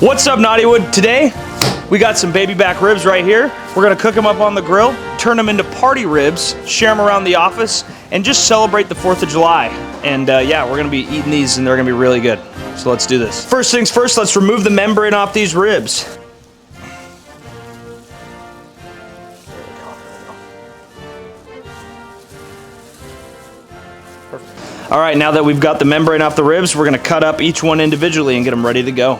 What's up, Knottywood? Today, we got some baby back ribs right here. We're gonna cook them up on the grill, turn them into party ribs, share them around the office, and just celebrate the 4th of July. And yeah, we're gonna be eating these and they're gonna be really good. So let's do this. First things first, let's remove the membrane off these ribs. All right, now that we've got the membrane off the ribs, we're gonna cut up each one individually and get them ready to go.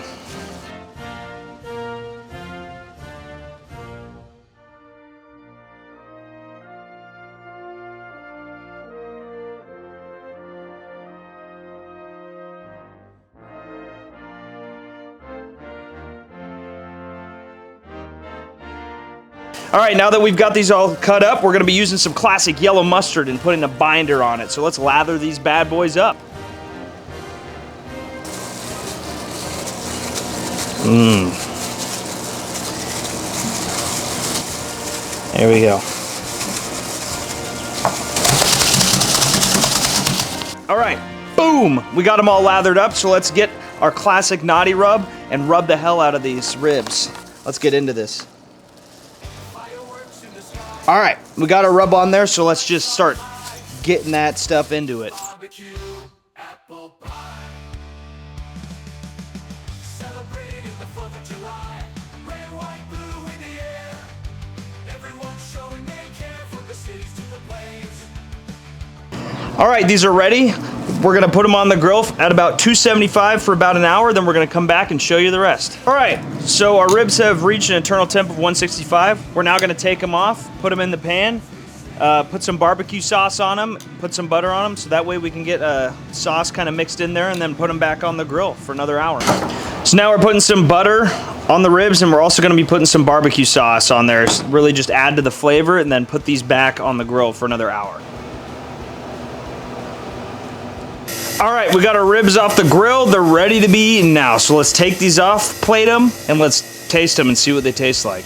All right, now that we've got these all cut up, we're gonna be using some classic yellow mustard and putting a binder on it. So let's lather these bad boys up. There we go. All right, boom! We got them all lathered up, so let's get our classic Knotty rub and rub the hell out of these ribs. Let's get into this. All right, we got our rub on there, so let's just start getting that stuff into it. All right, these are ready. We're gonna put them on the grill at about 275 for about an hour, then we're gonna come back and show you the rest. All right, so our ribs have reached an internal temp of 165. We're now gonna take them off, put them in the pan, put some barbecue sauce on them, put some butter on them, so that way we can get a sauce kind of mixed in there and then put them back on the grill for another hour. So now we're putting some butter on the ribs and we're also gonna be putting some barbecue sauce on there. So really just add to the flavor and then put these back on the grill for another hour. All right, we got our ribs off the grill. They're ready to be eaten now. So let's take these off, plate them, and let's taste them and see what they taste like.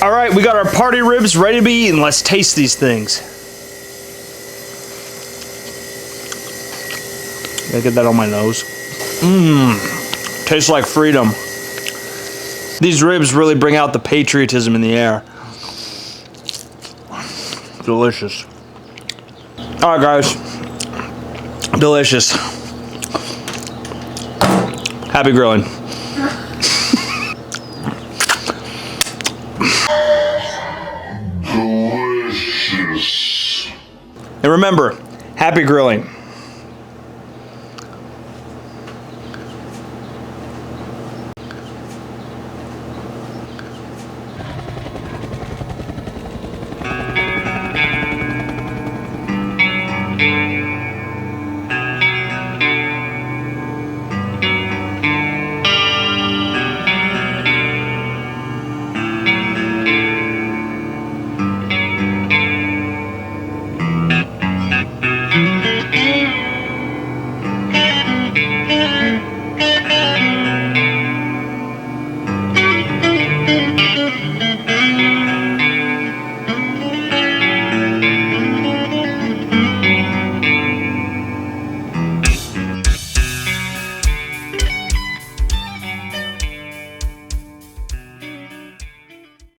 All right, we got our party ribs ready to be eaten. Let's taste these things. Gotta get that on my nose. Tastes like freedom. These ribs really bring out the patriotism in the air. Delicious. All right, guys. Delicious. Happy grilling. Delicious. And remember, happy grilling.